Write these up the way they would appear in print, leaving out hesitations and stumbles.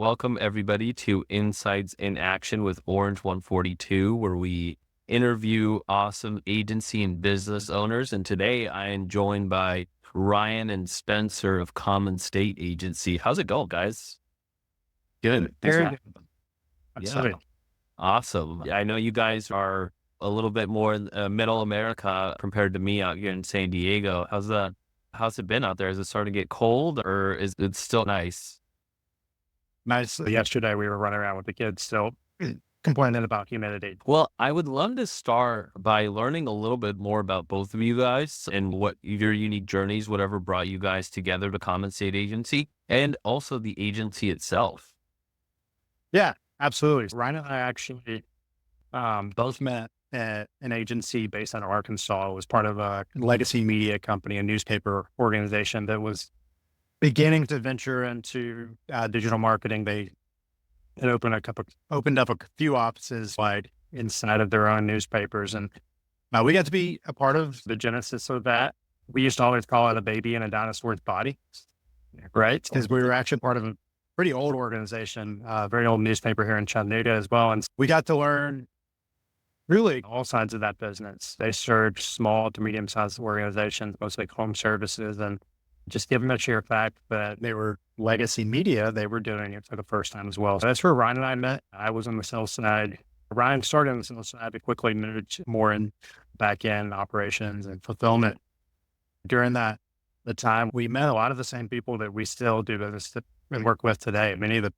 Welcome everybody to Insights in Action with Orange 142, where we interview awesome agency and business owners. And today I am joined by Ryan and Spencer of Common State Agency. How's it going, guys? Good. Thanks for Very having good. me. Yeah, awesome. I know you guys are a little bit more in middle America compared to me out here in San Diego. How's it been out there? Is it starting to get cold or is it still nice? Nice. Yesterday we were running around with the kids still complaining about humidity. Well, I would love to start by learning a little bit more about both of you guys and what your unique journeys, whatever brought you guys together to Common State Agency, and also the agency itself. Yeah, absolutely. Ryan and I actually both met at an agency based out of Arkansas. It was part of a legacy media company, a newspaper organization that was beginning to venture into digital marketing. They had opened up a few offices like inside of their own newspapers, and we got to be a part of the genesis of that. We used to always call it a baby in a dinosaur's body, right? Because we were actually part of a pretty old organization, very old newspaper here in Chattanooga as well, and we got to learn really all sides of that business. They served small to medium-sized organizations, mostly home services, and just given the sheer fact that they were legacy media, they were doing it for the first time as well. So that's where Ryan and I met. I was on the sales side. Ryan started on the sales side, but quickly moved more in back end operations and fulfillment. During the time, we met a lot of the same people that we still do business and work with today. Many of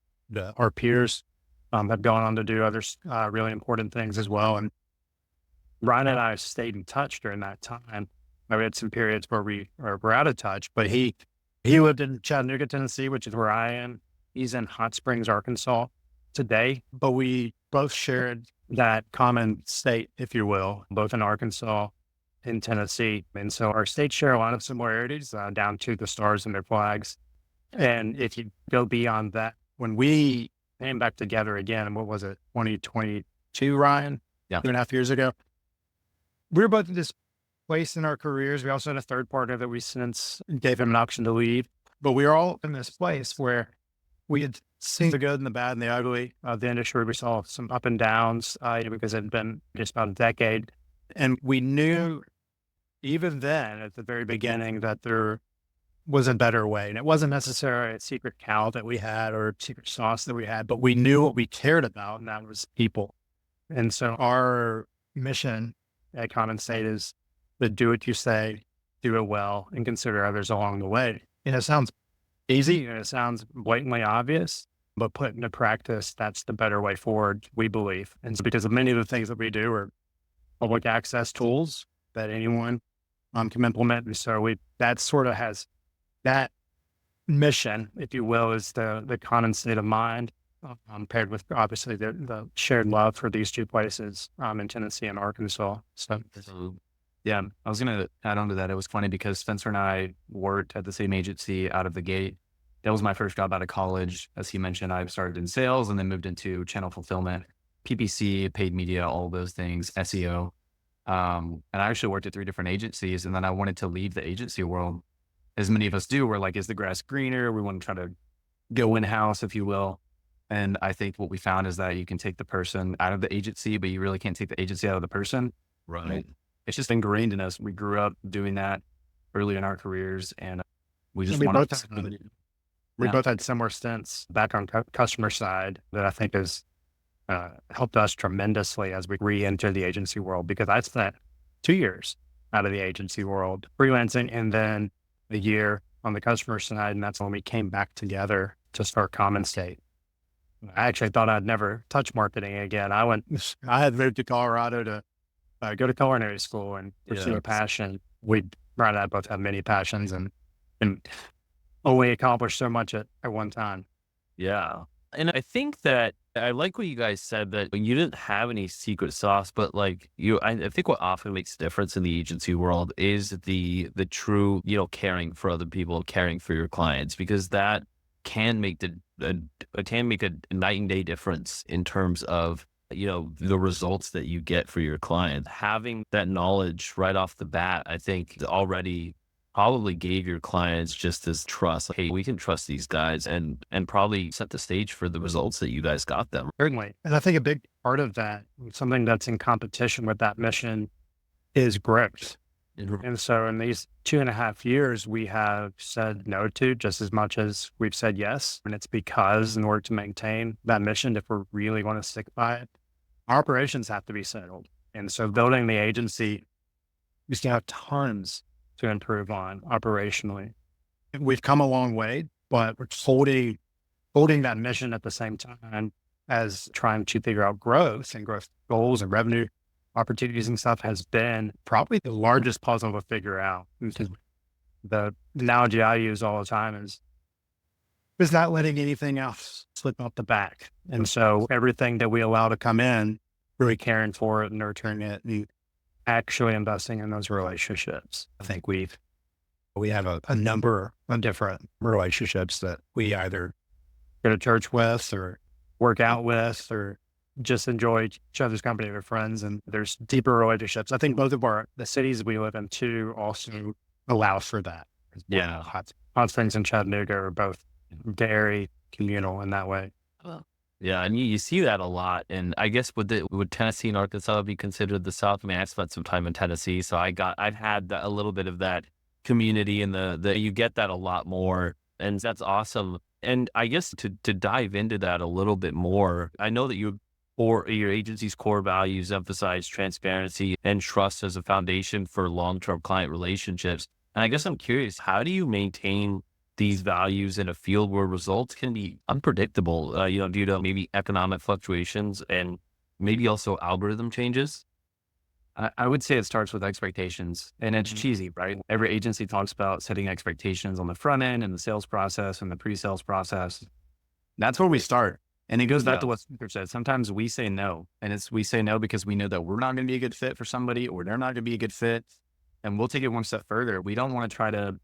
our peers have gone on to do other really important things as well. And Ryan and I stayed in touch during that time. We had some periods where we were out of touch, but he lived in Chattanooga, Tennessee, which is where I am. He's in Hot Springs, Arkansas today, but we both shared that common state, if you will, both in Arkansas and Tennessee. And so our states share a lot of similarities down to the stars and their flags. And if you go beyond that, when we came back together again, what was it, 2022, Ryan? Yeah. 2.5 years ago. We were both in this place in our careers. We also had a third partner that we since gave him an option to leave. But we were all in this place where we had seen the good and the bad and the ugly of the industry. We saw some up and downs because it had been just about a decade. And we knew even then at the very beginning that there was a better way. And it wasn't necessarily a secret cow that we had or a secret sauce that we had, but we knew what we cared about, and that was people. And so our mission at Common State is to do what you say, do it well, and consider others along the way. And it sounds easy and it sounds blatantly obvious, but put into practice, that's the better way forward, we believe. And so because of many of the things that we do are public access tools that anyone can implement. And so that sort of has that mission, if you will, is the common state of mind, paired with obviously the shared love for these two places in Tennessee and Arkansas. So Yeah, I was going to add on to that. It was funny because Spencer and I worked at the same agency out of the gate. That was my first job out of college. As he mentioned, I started in sales and then moved into channel fulfillment, PPC, paid media, all those things, SEO. And I actually worked at 3 different agencies, and then I wanted to leave the agency world. As many of us do, we're like, is the grass greener? We want to try to go in-house, if you will. And I think what we found is that you can take the person out of the agency, but you really can't take the agency out of the person. Right. It's just ingrained in us. We grew up doing that early in our careers, and we just we want both to. had, we Yeah. both had similar stints back on customer side that I think has helped us tremendously as we re-enter the agency world, because I spent 2 years out of the agency world freelancing and then a year on the customer side. And that's when we came back together to start Common State. I actually thought I'd never touch marketing again. I had moved to Colorado to go to culinary school and pursue a passion. Brian and I both have many passions and only accomplished so much at one time. Yeah. And I think that I like what you guys said, that you didn't have any secret sauce, but like I think what often makes a difference in the agency world is the true, caring for other people, caring for your clients, because that can make it can make a night and day difference in terms of, the results that you get for your client. Having that knowledge right off the bat, I think already probably gave your clients just this trust. Like, hey, we can trust these guys, and probably set the stage for the results that you guys got them. Certainly. And I think a big part of that, something that's in competition with that mission, is growth. And so in these 2.5 years, we have said no to just as much as we've said yes. And it's because in order to maintain that mission, if we really want to stick by it, our operations have to be settled. And so building the agency, we still have tons to improve on operationally. We've come a long way, but we're holding that mission at the same time as trying to figure out growth and growth goals and revenue opportunities and stuff has been probably the largest puzzle to figure out. The analogy I use all the time is not letting anything else slip off the back. And so everything that we allow to come in, really caring for it, nurturing it, and actually investing in those relationships. I think we have a number of different relationships that we either go to church with or work out with or just enjoy each other's company or friends. And there's deeper relationships. I think both of the cities we live in too also allow for that. Yeah. Hot Springs and Chattanooga are both very communal in that way. Yeah, and you see that a lot. And I guess would Tennessee and Arkansas be considered the South? I mean, I spent some time in Tennessee, so I've had a little bit of that community, and you get that a lot more, and that's awesome. And I guess to dive into that a little bit more, I know that your agency's core values emphasize transparency and trust as a foundation for long-term client relationships. And I guess I'm curious, how do you maintain these values in a field where results can be unpredictable, due to maybe economic fluctuations and maybe also algorithm changes? I would say it starts with expectations, and it's cheesy, right? Every agency talks about setting expectations on the front end and the sales process and the pre-sales process. That's where we start. And it goes back to what Spencer said. Sometimes we say no, and we say no because we know that we're not going to be a good fit for somebody, or they're not going to be a good fit. And we'll take it one step further. We don't want to try to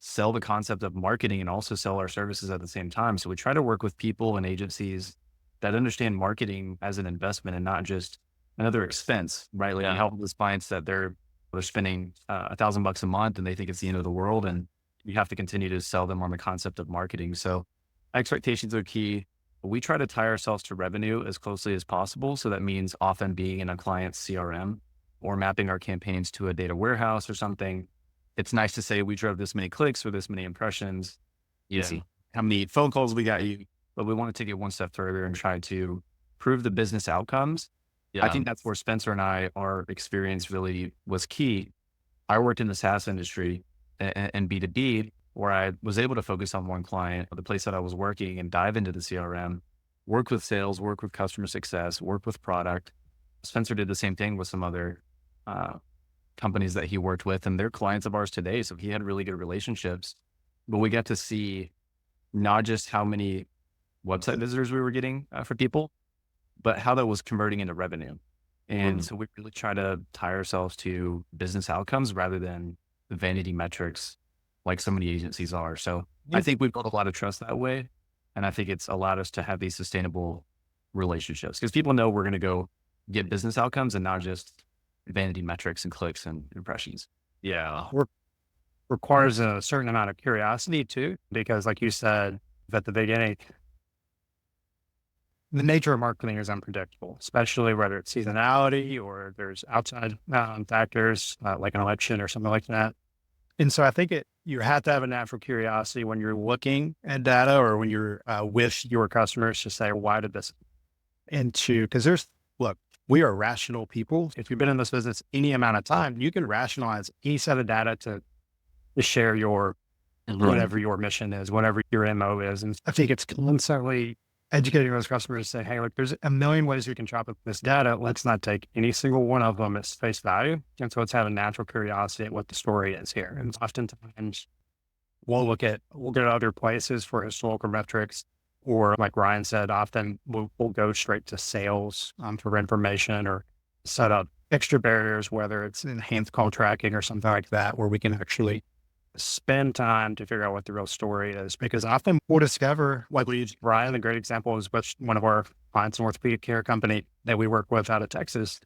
sell the concept of marketing and also sell our services at the same time. So we try to work with people and agencies that understand marketing as an investment and not just another expense, right? Like, help with clients that they're spending $1,000 a month and they think it's the end of the world, and you have to continue to sell them on the concept of marketing. So expectations are key. We try to tie ourselves to revenue as closely as possible. So that means often being in a client's CRM or mapping our campaigns to a data warehouse or something. It's nice to say we drove this many clicks or this many impressions. You see how many phone calls we got you, but we want to take it one step further and try to prove the business outcomes. Yeah. I think that's where Spencer and our experience really was key. I worked in the SaaS industry and B2B, where I was able to focus on one client, the place that I was working, and dive into the CRM, work with sales, work with customer success, work with product. Spencer did the same thing with some other companies that he worked with, and they're clients of ours today. So he had really good relationships, but we got to see not just how many website visitors we were getting for people, but how that was converting into revenue. And so we really try to tie ourselves to business outcomes rather than the vanity metrics like so many agencies are. So I think we've built a lot of trust that way. And I think it's allowed us to have these sustainable relationships because people know we're going to go get business outcomes and not just vanity metrics and clicks and impressions. Yeah. Requires a certain amount of curiosity too, because like you said at the beginning, the nature of marketing is unpredictable, especially whether it's seasonality or there's outside factors like an election or something like that. And so I think you have to have a natural curiosity when you're looking at data or when you're with your customers to say, why did this? Because we are rational people. If you've been in this business any amount of time, you can rationalize any set of data to share your, whatever your mission is, whatever your MO is. And I think it's constantly educating those customers to say, hey, look, there's a million ways we can chop up this data. Let's not take any single one of them as face value. And so let's have a natural curiosity at what the story is here. And oftentimes we'll look at other places for historical metrics, or like Ryan said, often we'll go straight to sales for information or set up extra barriers, whether it's enhanced call tracking or something like that, where we can actually spend time to figure out what the real story is. Because often we'll discover, like we used Ryan, a great example is with one of our clients, an orthopedic care company that we work with out of Texas.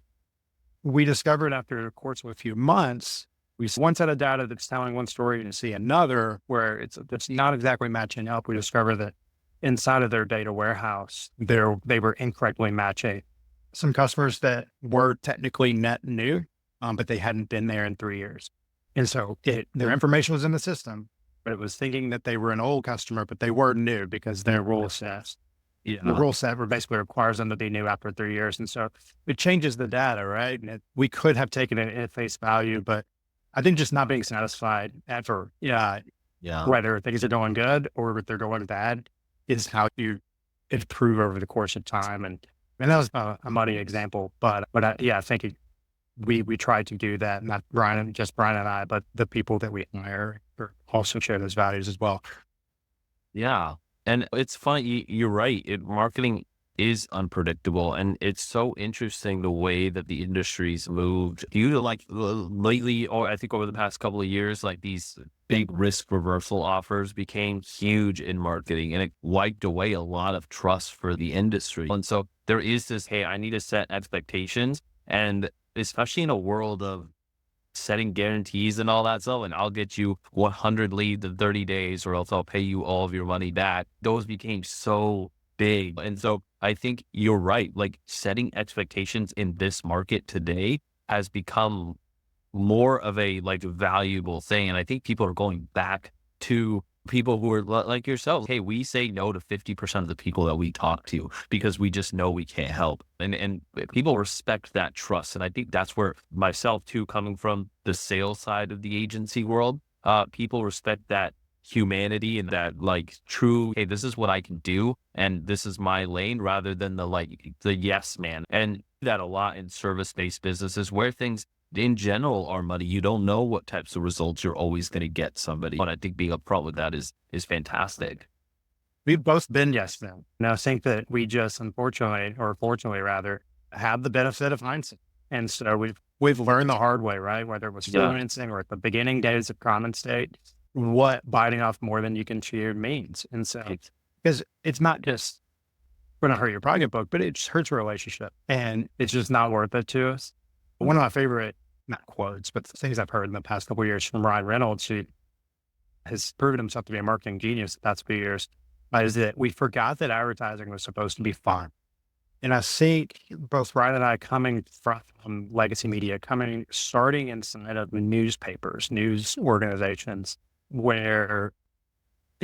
We discovered after the course of a few months we see one set of data that's telling one story and see another where it's not exactly matching up. We discover that inside of their data warehouse, they were incorrectly matching some customers that were technically net new, but they hadn't been there in 3 years. And so their information was in the system, but it was thinking that they were an old customer, but they were new because their rule set, the rule set basically requires them to be new after 3 years. And so it changes the data, right? And we could have taken it at face value, but I think just not being satisfied ever, whether things are going good or if they're going bad, is how you improve over the course of time. And that was a muddy example, but I think we try to do that. Not just Brian and I, but the people that we hire also share those values as well. Yeah. And it's funny. You're right. Marketing is unpredictable, and it's so interesting the way that the industry's moved. Lately, or I think over the past couple of years, like these big risk reversal offers became huge in marketing, and it wiped away a lot of trust for the industry. And so there is this, hey, I need to set expectations, and especially in a world of setting guarantees and all that stuff, and I'll get you 100 leads in 30 days, or else I'll pay you all of your money back. Those became so big. And so I think you're right. Like setting expectations in this market today has become more of a valuable thing. And I think people are going back to people who are like yourself. Hey, we say no to 50% of the people that we talk to because we just know we can't help. And people respect that trust. And I think that's where myself too, coming from the sales side of the agency world, people respect that humanity and that true, hey, this is what I can do and this is my lane, rather than the yes man. And that a lot in service-based businesses where things in general are muddy. You don't know what types of results you're always going to get somebody. And I think being upfront with that is fantastic. We've both been yes men. Now I think that we just unfortunately, or fortunately rather, have the benefit of hindsight. And so we've learned the hard way, right? Whether it was freelancing or at the beginning days of Common State, what biting off more than you can chew means. And so, because it's not just going to hurt your pocketbook, but it just hurts a relationship, and it's just not worth it to us. One of my favorite, not quotes, but things I've heard in the past couple of years from Ryan Reynolds, who has proven himself to be a marketing genius the past few years, is that we forgot that advertising was supposed to be fun. And I think both Ryan and I, coming from legacy media, starting inside of newspapers, news organizations, where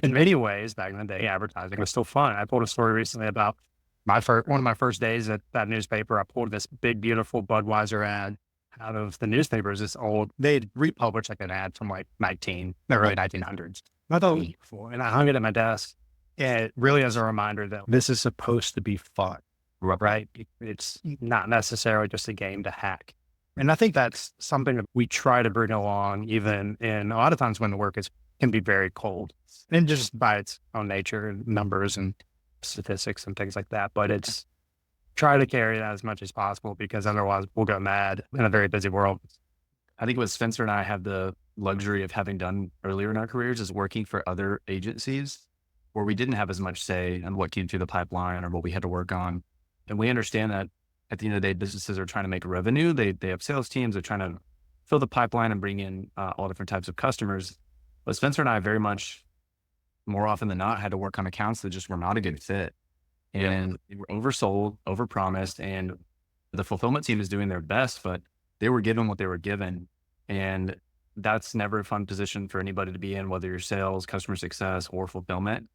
in many ways back in the day, advertising was still fun. I told a story recently about one of my first days at that newspaper. I pulled this big, beautiful Budweiser ad out of the newspapers. This old, they'd republished an ad from the early 1900s. I thought it was beautiful, and I hung it at my desk. And it really as a reminder that this is supposed to be fun, right? It's not necessarily just a game to hack. And I think that's something that we try to bring along, even in a lot of times when the work can be very cold, and just by its own nature, numbers and statistics and things like that. But it's try to carry that as much as possible, because otherwise we'll go mad in a very busy world. I think what Spencer and I have the luxury of having done earlier in our careers is working for other agencies where we didn't have as much say on what came through the pipeline or what we had to work on. And we understand that at the end of the day, businesses are trying to make revenue. They have sales teams. They're trying to fill the pipeline and bring in all different types of customers. But Spencer and I very much, more often than not, had to work on accounts that just were not a good fit. And they were oversold, overpromised, and the fulfillment team is doing their best, but they were given what they were given. And that's never a fun position for anybody to be in, whether you're sales, customer success, or fulfillment.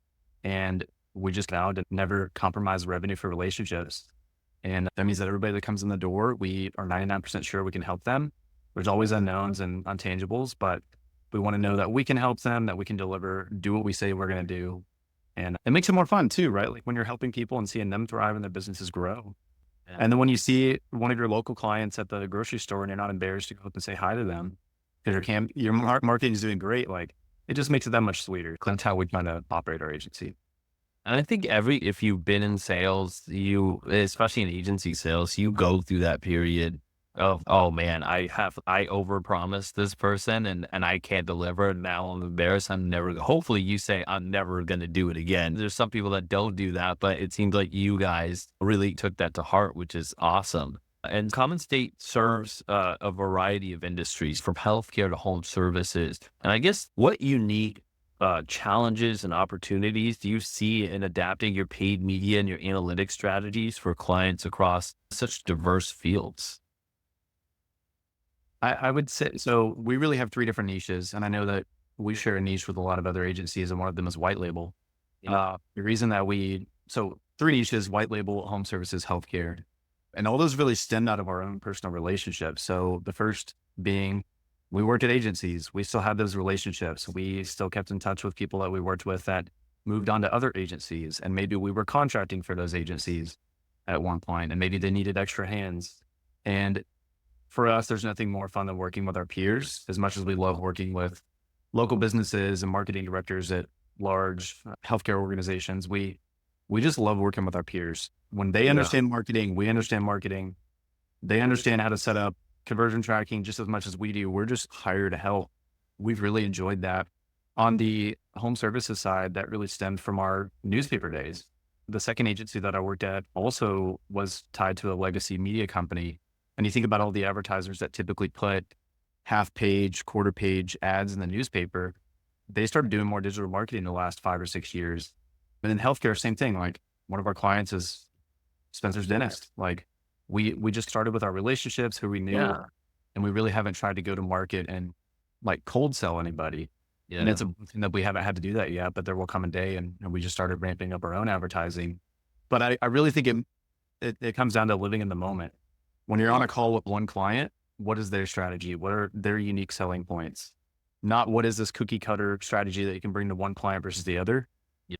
And we just vowed to never compromise revenue for relationships. And that means that everybody that comes in the door, we are 99% sure we can help them. There's always unknowns and untangibles, but we want to know that we can help them, that we can deliver, do what we say we're going to do. And it makes it more fun too, right? Like when you're helping people and seeing them thrive and their businesses grow. Yeah. And then when you see one of your local clients at the grocery store and you're not embarrassed to go up and say hi to them because your marketing is doing great, it just makes it that much sweeter. That's how we kind of operate our agency. And I think if you've been in sales, especially in agency sales, you go through that period of, oh man, I overpromised this person and I can't deliver. Now I'm embarrassed. Hopefully you say I'm never going to do it again. There's some people that don't do that, but it seems like you guys really took that to heart, which is awesome. And Common State serves a variety of industries from healthcare to home services. And I guess what unique challenges and opportunities do you see in adapting your paid media and your analytics strategies for clients across such diverse fields? I would say so. We really have three different niches, and I know that we share a niche with a lot of other agencies, and one of them is white label. The reason that three niches: white label, home services, healthcare, and all those really stemmed out of our own personal relationships. So the first being, we worked at agencies. We still have those relationships. We still kept in touch with people that we worked with that moved on to other agencies, and maybe we were contracting for those agencies at one point, and maybe they needed extra hands. And for us, there's nothing more fun than working with our peers. As much as we love working with local businesses and marketing directors at large healthcare organizations, we just love working with our peers. When they understand marketing, we understand marketing. They understand how to set up conversion tracking just as much as we do. We're just hired to help. We've really enjoyed that. On the home services side, that really stemmed from our newspaper days. The second agency that I worked at also was tied to a legacy media company. And you think about all the advertisers that typically put half page, quarter page ads in the newspaper, they started doing more digital marketing in the last 5 or 6 years. But in healthcare, same thing. Like, one of our clients is Spencer's Dentist. Like, we just started with our relationships, who we knew, and we really haven't tried to go to market and like cold sell anybody. And it's something that we haven't had to do that yet, but there will come a day, and we just started ramping up our own advertising. But I really think it comes down to living in the moment. When you're on a call with one client, what is their strategy? What are their unique selling points? Not what is this cookie cutter strategy that you can bring to one client versus the other.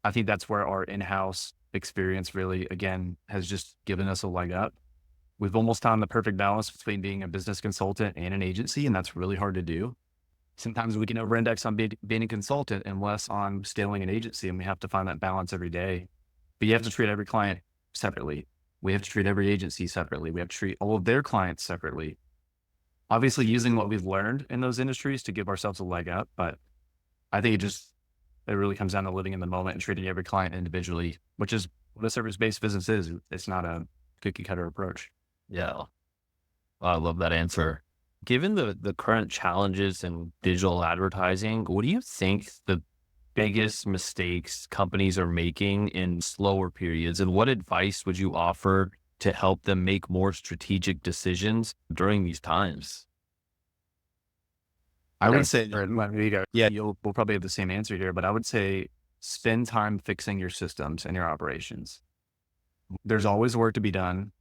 I think that's where our in-house experience really, again, has just given us a leg up. We've almost found the perfect balance between being a business consultant and an agency, and that's really hard to do. Sometimes we can over-index on being a consultant and less on scaling an agency, and we have to find that balance every day. But you have to treat every client separately. We have to treat every agency separately. We have to treat all of their clients separately. Obviously, using what we've learned in those industries to give ourselves a leg up, but I think it really comes down to living in the moment and treating every client individually, which is what a service-based business is. It's not a cookie cutter approach. Yeah. Wow, I love that answer. Given the current challenges in digital advertising, what do you think the biggest mistakes companies are making in slower periods? And what advice would you offer to help them make more strategic decisions during these times? I would say, Yeah. we'll probably have the same answer here, but I would say spend time fixing your systems and your operations. There's always work to be done.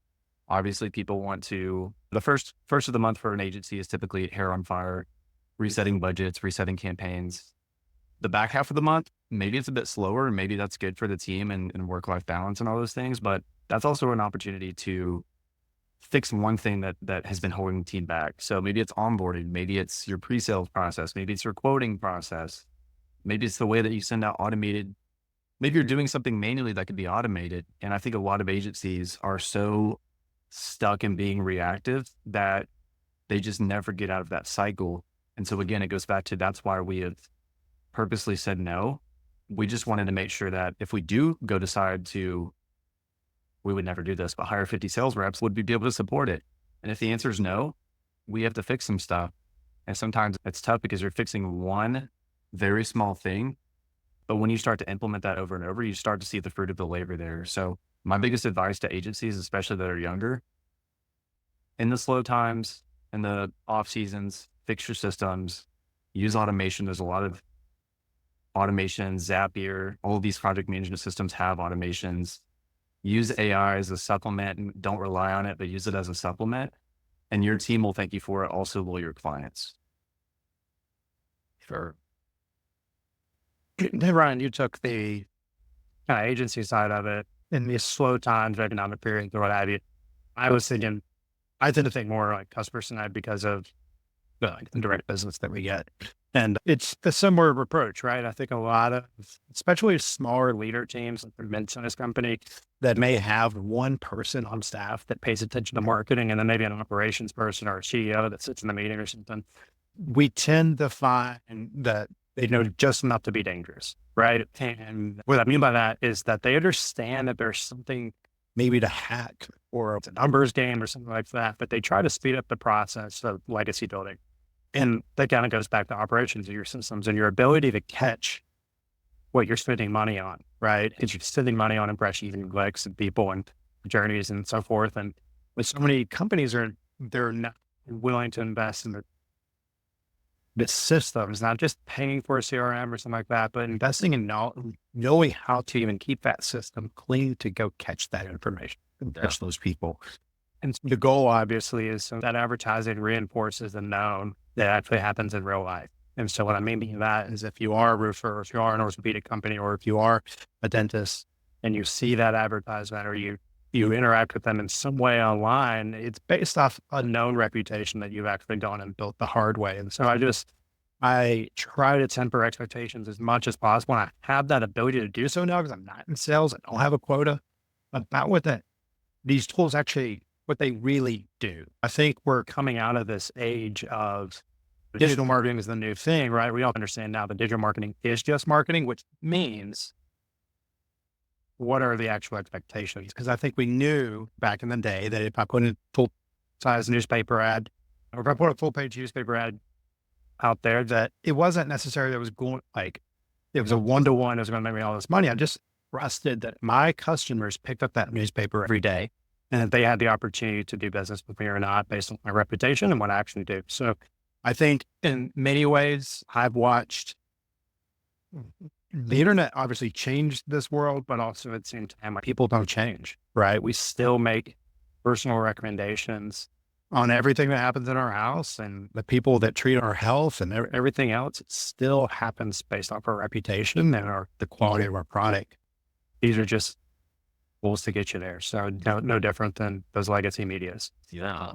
Obviously, people want the first of the month for an agency is typically hair on fire, resetting budgets, resetting campaigns. The back half of the month, maybe it's a bit slower, and maybe that's good for the team and work-life balance and all those things, but that's also an opportunity to fix one thing that has been holding the team back. So maybe it's onboarding, maybe it's your pre-sales process, maybe it's your quoting process, maybe it's the way that you send out automated, maybe you're doing something manually that could be automated. And I think a lot of agencies are so stuck in being reactive that they just never get out of that cycle. And so again, it goes back to, that's why we have purposely said no. We just wanted to make sure that if we do decide to, we would never do this, but hire 50 sales reps, would we be able to support it? And if the answer is no, we have to fix some stuff. And sometimes it's tough because you're fixing one very small thing, but when you start to implement that over and over, you start to see the fruit of the labor there. So my biggest advice to agencies, especially that are younger, in the slow times, in the off seasons, fix your systems, use automation. There's a lot of automation, Zapier, all of these project management systems have automations. Use AI as a supplement, and don't rely on it, but use it as a supplement. And your team will thank you for it. Also will your clients. Sure. Hey, Ryan, you took the kind of agency side of it in these slow times, economic periods, or what have you. I tend to think more like customer side because of the indirect business that we get. And it's a similar approach, right? I think a lot of, especially smaller leader teams, like the mid-sized company, that may have one person on staff that pays attention to marketing, and then maybe an operations person or a CEO that sits in the meeting or something. We tend to find that they know just enough to be dangerous, right? And what I mean by that is that they understand that there's something maybe to hack or it's a numbers game or something like that, but they try to speed up the process of legacy building. And that kind of goes back to operations of your systems and your ability to catch what you're spending money on, right? Because you're spending money on impressions and clicks and people and journeys and so forth. And with so many companies they're not willing to invest in the systems, not just paying for a CRM or something like that, but investing in knowing how to even keep that system clean to go catch that information and catch those people. And the goal obviously is so that advertising reinforces the known that actually happens in real life. And so what I mean by that is if you are a roofer, or if you are an orthopedic company, or if you are a dentist and you see that advertisement or you interact with them in some way online, it's based off a known reputation that you've actually gone and built the hard way. And so I try to temper expectations as much as possible. And I have that ability to do so now because I'm not in sales. I don't have a quota. But not with these tools actually, what they really do. I think we're coming out of this age of digital marketing is the new thing, right? We all understand now that digital marketing is just marketing, which means what are the actual expectations? Because I think we knew back in the day that if I put a full size newspaper ad, or if I put a full page newspaper ad out there, that it wasn't necessarily that it was going like, it was a one-to-one, it was going to make me all this money. I just trusted that my customers picked up that newspaper every day and that they had the opportunity to do business with me or not based on my reputation and what I actually do. So I think in many ways I've watched the internet obviously changed this world, but also at the same time, people don't change, right? We still make personal recommendations on everything that happens in our house and the people that treat our health and everything else. It still happens based off our reputation and the quality of our product. These are just tools to get you there. So no different than those legacy medias. Yeah.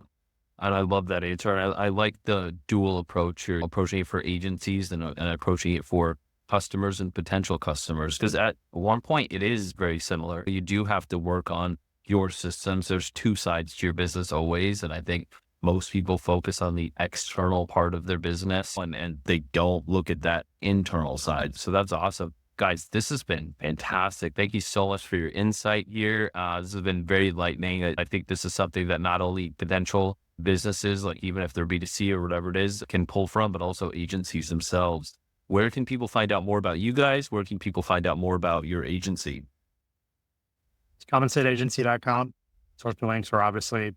And I love that answer. And I like the dual approach. You're approaching it for agencies and approaching it for customers and potential customers. Because at one point, it is very similar. You do have to work on your systems. There's two sides to your business always. And I think most people focus on the external part of their business and they don't look at that internal side. So that's awesome. Guys, this has been fantastic. Thank you so much for your insight here. This has been very enlightening. I think this is something that not only potential businesses, like even if they're B2C or whatever it is, can pull from, but also agencies themselves. Where can people find out more about you guys? Where can people find out more about your agency? It's commonsenseagency.com. Social links are obviously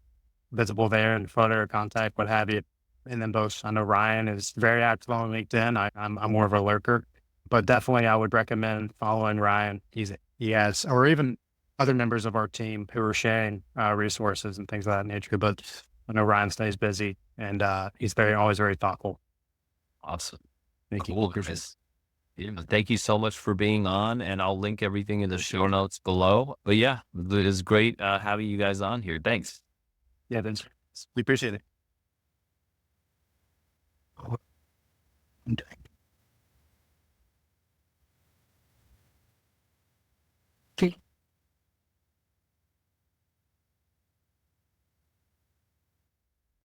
visible there and photo, contact, what have you. And then I know Ryan is very active on LinkedIn. I'm more of a lurker, but definitely I would recommend following Ryan. Or even other members of our team who are sharing resources and things of that nature. But I know Ryan stays busy and he's always very thoughtful. Awesome. Thank you. Cool, guys. Yeah, thank you so much for being on, and I'll link everything in the show notes below. But yeah, it is great having you guys on here. Thanks. Yeah, thanks. We appreciate it.